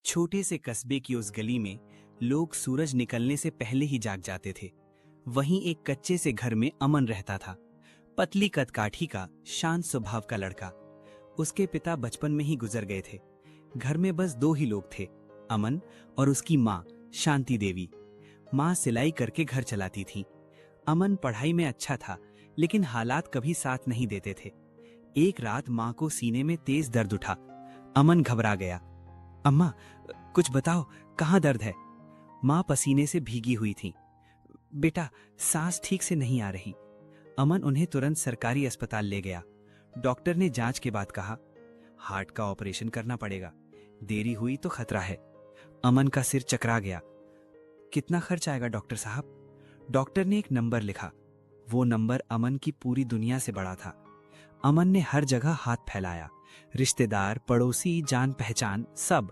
छोटे से कस्बे की उस गली में लोग सूरज निकलने से पहले ही जाग जाते थे। वहीं एक कच्चे से घर में अमन रहता था। पतली कदकाठी का, शांत स्वभाव का लड़का। उसके पिता बचपन में ही गुजर गए थे। घर में बस दो ही लोग थे, अमन और उसकी माँ शांति देवी। माँ सिलाई करके घर चलाती थी। अमन पढ़ाई में अच्छा था, लेकिन हालात कभी साथ नहीं देते थे। एक रात माँ को सीने में तेज दर्द उठा। अमन घबरा गया। अम्मा, कुछ बताओ, कहाँ दर्द है? माँ पसीने से भीगी हुई थी। बेटा, सांस ठीक से नहीं आ रही। अमन उन्हें तुरंत सरकारी अस्पताल ले गया। डॉक्टर ने जांच के बाद कहा, हार्ट का ऑपरेशन करना पड़ेगा। देरी हुई तो खतरा है। अमन का सिर चकरा गया। कितना खर्च आएगा डॉक्टर साहब? डॉक्टर ने एक नंबर लिखा। वो नंबर अमन की पूरी दुनिया से बड़ा था। अमन ने हर जगह हाथ फैलाया। रिश्तेदार, पड़ोसी, जान पहचान, सब।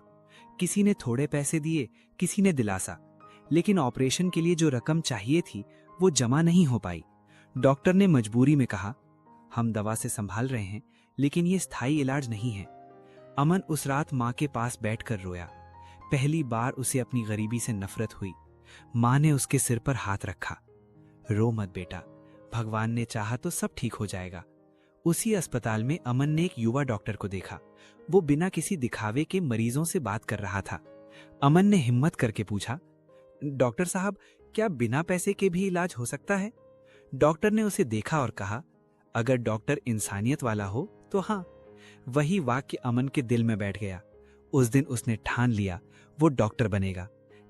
किसी ने थोड़े पैसे दिए, किसी ने दिलासा, लेकिन ऑपरेशन के लिए जो रकम चाहिए थी वो जमा नहीं हो पाई। डॉक्टर ने मजबूरी में कहा, हम दवा से संभाल रहे हैं, लेकिन ये स्थायी इलाज नहीं है। अमन उस रात माँ के पास बैठकर रोया। पहली बार उसे अपनी गरीबी से नफरत हुई। माँ ने उसके सिर पर हाथ रखा। रो मत बेटा, भगवान ने चाहा तो सब ठीक हो जाएगा। उसी अस्पताल में अमन ने एक युवा डॉक्टर को देखा। वो बिना किसी दिखावे के मरीजों से बात कर रहा था। अमन ने हिम्मत करके पूछा, डॉक्टर साहब, क्या बिना पैसे के भी इलाज हो सकता है? डॉक्टर ने उसे देखा और कहा, अगर डॉक्टर इंसानियत वाला हो तो हाँ। वही वाक्य अमन के दिल में बैठ गया। उस दिन उसने ठान लिया, वो डॉक्टर बनेगा।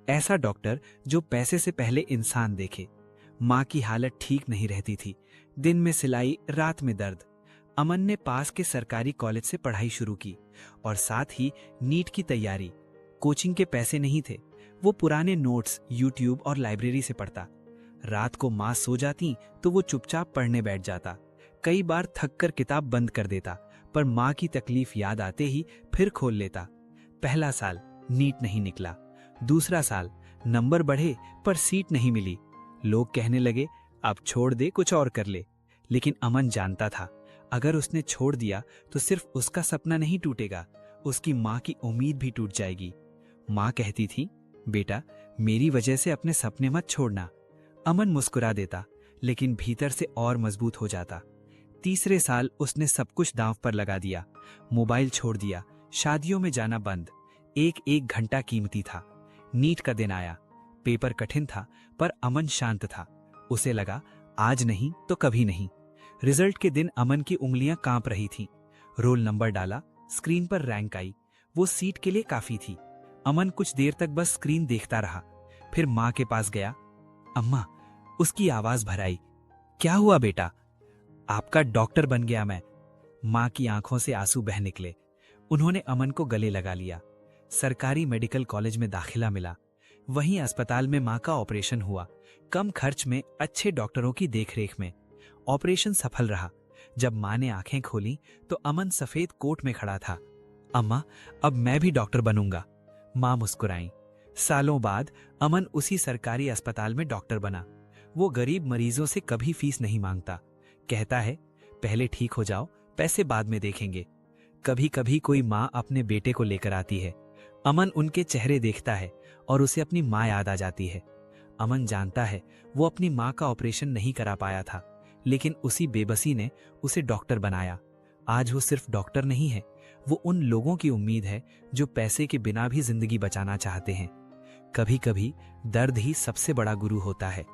ऐसा डॉक्टर जो पैसे से पहले इंसान देखे। माँ की हालत ठीक नहीं रहती थी। दिन में सिलाई, रात में दर्द। अमन ने पास के सरकारी कॉलेज से पढ़ाई शुरू की और साथ ही नीट की तैयारी। कोचिंग के पैसे नहीं थे। वो पुराने नोट्स, यूट्यूब और लाइब्रेरी से पढ़ता। रात को माँ सो जाती तो वो चुपचाप पढ़ने बैठ जाता। कई बार थक कर किताब बंद कर देता, पर माँ की तकलीफ याद आते ही फिर खोल लेता। पहला साल नीट नहीं निकला। दूसरा साल नंबर बढ़े पर सीट नहीं मिली। लोग कहने लगे, अब छोड़ दे, कुछ और कर ले। लेकिन अमन जानता था, अगर उसने छोड़ दिया तो सिर्फ उसका सपना नहीं टूटेगा, उसकी माँ की उम्मीद भी टूट जाएगी। माँ कहती थी, बेटा, मेरी वजह से अपने सपने मत छोड़ना। अमन मुस्कुरा देता, लेकिन भीतर से और मजबूत हो जाता। तीसरे साल उसने सब कुछ दांव पर लगा दिया। मोबाइल छोड़ दिया, शादियों में जाना बंद। एक एक घंटा कीमती था। नीट का दिन आया। पेपर कठिन था, पर अमन शांत था। उसे लगा, आज नहीं तो कभी नहीं। रिजल्ट के दिन अमन की उंगलियां कांप रही थीं। रोल नंबर डाला, स्क्रीन पर रैंक आई। वो सीट के लिए काफी थी। अमन कुछ देर तक बस स्क्रीन देखता रहा, फिर माँ के पास गया। अम्मा, उसकी आवाज भर आई, क्या हुआ बेटा? आपका डॉक्टर बन गया मैं। माँ की आंखों से आंसू बह निकले। उन्होंने अमन को गले लगा लिया। सरकारी मेडिकल कॉलेज में दाखिला मिला। वहीं अस्पताल में माँ का ऑपरेशन हुआ। कम खर्च में, अच्छे डॉक्टरों की देखरेख में। ऑपरेशन सफल रहा। जब माँ ने आंखें खोली तो अमन सफेद कोट में खड़ा था। अम्मा, अब मैं भी डॉक्टर बनूंगा। माँ मुस्कुराई। सालों बाद अमन उसी सरकारी अस्पताल में डॉक्टर बना। वो गरीब मरीजों से कभी फीस नहीं मांगता। कहता है, पहले ठीक हो जाओ, पैसे बाद में देखेंगे। कभी कभी कोई माँ अपने बेटे को लेकर आती है। अमन उनके चेहरे देखता है और उसे अपनी माँ याद आ जाती है। अमन जानता है, वो अपनी माँ का ऑपरेशन नहीं करा पाया था, लेकिन उसी बेबसी ने उसे डॉक्टर बनाया। आज वो सिर्फ डॉक्टर नहीं है, वो उन लोगों की उम्मीद है जो पैसे के बिना भी जिंदगी बचाना चाहते हैं। कभी कभी दर्द ही सबसे बड़ा गुरु होता है।